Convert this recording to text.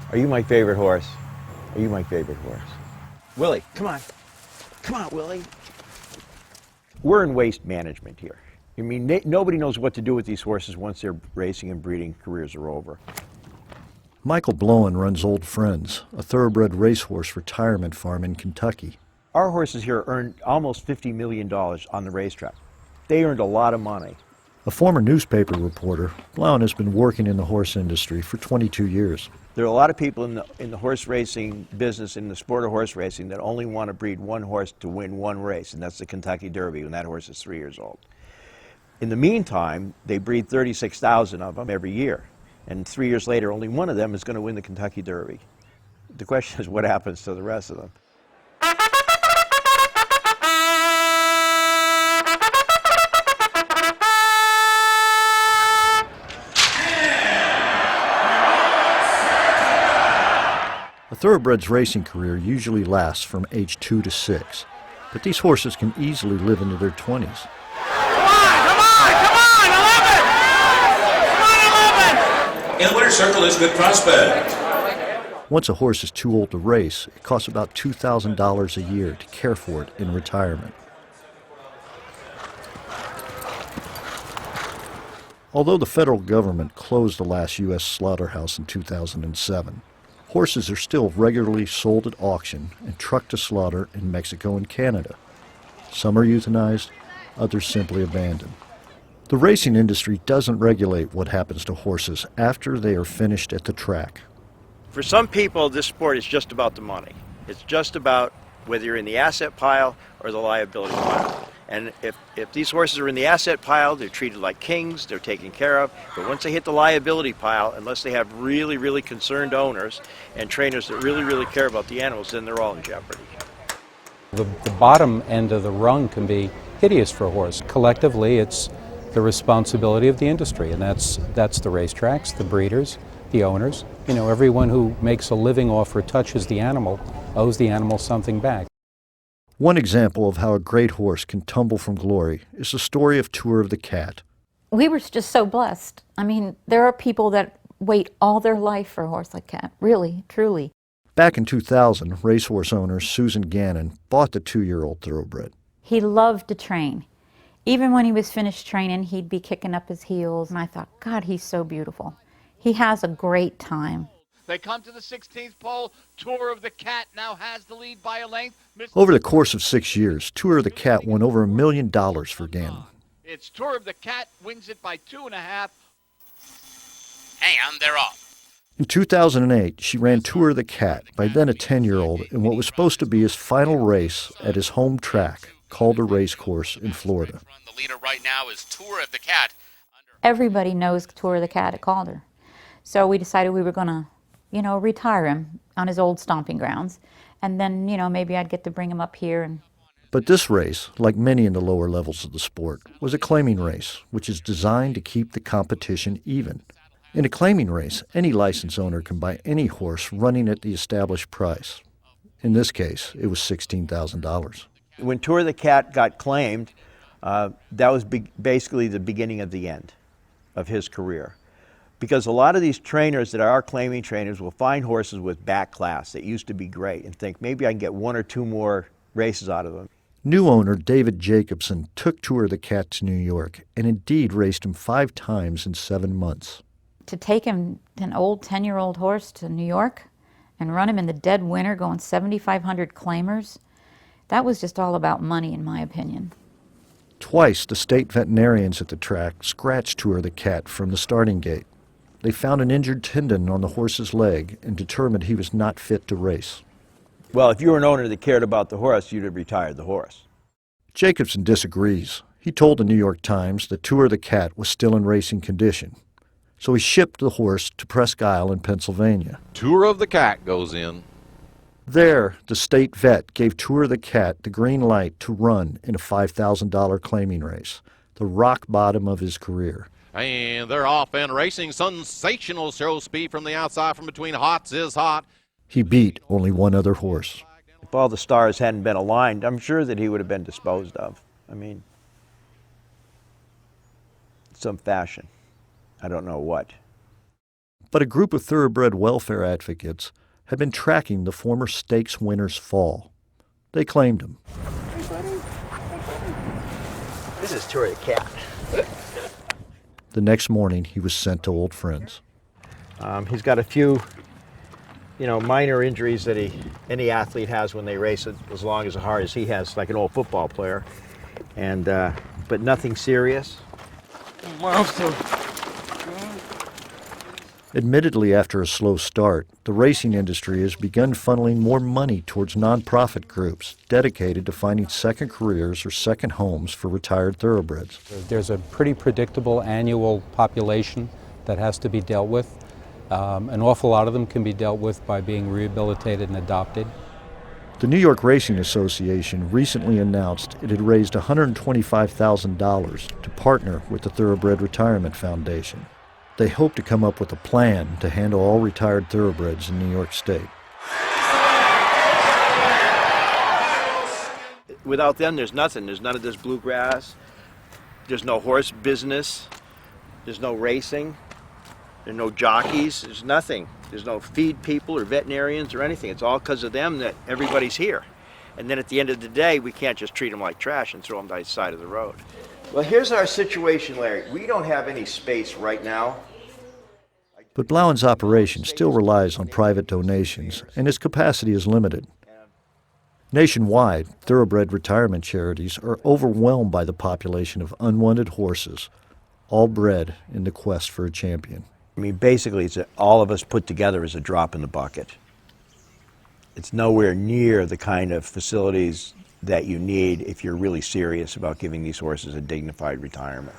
Are you my favorite horse? Are you my favorite horse? Willie, come on. Come on, Willie. We're in waste management here. I mean, nobody knows what to do with these horses once their racing and breeding careers are over. Michael Blowen runs Old Friends, a thoroughbred racehorse retirement farm in Kentucky. Our horses here earned almost $50 million on the racetrack. They earned a lot of money. A former newspaper reporter, Blowen has been working in the horse industry for 22 years. There are a lot of people in the horse racing business, in the sport of horse racing, that only want to breed one horse to win one race, and that's the Kentucky Derby when that horse is 3 years old. In the meantime, they breed 36,000 of them every year, and 3 years later, only one of them is going to win the Kentucky Derby. The question is, what happens to the rest of them? A thoroughbred's racing career usually lasts from age 2 to 6, but these horses can easily live into their 20s. In the winner's circle is Good Prospect. Once a horse is too old to race, it costs about $2,000 a year to care for it in retirement. Although the federal government closed the last U.S. slaughterhouse in 2007, horses are still regularly sold at auction and trucked to slaughter in Mexico and Canada. Some are euthanized, others simply abandoned. The racing industry doesn't regulate what happens to horses after they are finished at the track. For some people, this sport is just about the money. It's just about whether you're in the asset pile or the liability pile. And if these horses are in the asset pile, they're treated like kings, they're taken care of. But once they hit the liability pile, unless they have really, really concerned owners and trainers that really, really care about the animals, then they're all in jeopardy. The bottom end of the rung can be hideous for a horse. Collectively, it's the responsibility of the industry, and that's the racetracks, the breeders, the owners. You know, everyone who makes a living off or touches the animal owes the animal something back. One example of how a great horse can tumble from glory is the story of Tour of the Cat. We were just so blessed. I mean, there are people that wait all their life for a horse like Cat, really, truly. Back in 2000, racehorse owner Susan Gannon bought the 2-year-old thoroughbred. He loved to train. Even when he was finished training, he'd be kicking up his heels, and I thought, God, he's so beautiful. He has a great time. They come to the 16th pole. Tour of the Cat now has the lead by a length. Over the course of 6 years, Tour of the Cat won over $1 million for Gannon. It's Tour of the Cat, wins it by 2.5. And they're off. In 2008, she ran Tour of the Cat, by then a 10-year-old, in what was supposed to be his final race at his home track, Calder Racecourse in Florida. The leader right now is Tour of the Cat. Everybody knows Tour of the Cat at Calder. So we decided we were going to, retire him on his old stomping grounds. And then, maybe I'd get to bring him up here. But this race, like many in the lower levels of the sport, was a claiming race, which is designed to keep the competition even. In a claiming race, any license owner can buy any horse running at the established price. In this case, it was $16,000. When Tour of the Cat got claimed, that was basically the beginning of the end of his career. Because a lot of these trainers that are claiming trainers will find horses with back class that used to be great and think maybe I can get 1 or 2 more races out of them. New owner David Jacobson took Tour of the Cat to New York and indeed raced him 5 times in 7 months. To take him, an old 10-year-old horse, to New York and run him in the dead winter going 7,500 claimers, that was just all about money, in my opinion. Twice, the state veterinarians at the track scratched Tour of the Cat from the starting gate. They found an injured tendon on the horse's leg and determined he was not fit to race. Well, if you were an owner that cared about the horse, you'd have retired the horse. Jacobson disagrees. He told the New York Times that Tour of the Cat was still in racing condition. So he shipped the horse to Presque Isle in Pennsylvania. Tour of the Cat goes in. There, the state vet gave Tour of the Cat the green light to run in a $5,000 claiming race, the rock bottom of his career. And they're off and racing. Sensational show speed from the outside from between. Hots is hot. He beat only one other horse. If all the stars hadn't been aligned, I'm sure that he would have been disposed of. I mean, some fashion. I don't know what. But a group of thoroughbred welfare advocates had been tracking the former stakes winner's fall. They claimed him. This is Tour of the Cat. The next morning, he was sent to old friends. He's got a few, minor injuries that any athlete has when they race as long as hard as he has, like an old football player, and but nothing serious. Admittedly, after a slow start, the racing industry has begun funneling more money towards nonprofit groups dedicated to finding second careers or second homes for retired thoroughbreds. There's a pretty predictable annual population that has to be dealt with. An awful lot of them can be dealt with by being rehabilitated and adopted. The New York Racing Association recently announced it had raised $125,000 to partner with the Thoroughbred Retirement Foundation. They hope to come up with a plan to handle all retired thoroughbreds in New York State. Without them, there's nothing. There's none of this bluegrass. There's no horse business. There's no racing. There's no jockeys. There's nothing. There's no feed people or veterinarians or anything. It's all because of them that everybody's here. And then at the end of the day, we can't just treat them like trash and throw them by the side of the road. Well, here's our situation, Larry. We don't have any space right now. But Blauen's operation still relies on private donations, and his capacity is limited. Nationwide, thoroughbred retirement charities are overwhelmed by the population of unwanted horses, all bred in the quest for a champion. I mean, basically, all of us put together is a drop in the bucket. It's nowhere near the kind of facilities that you need if you're really serious about giving these horses a dignified retirement.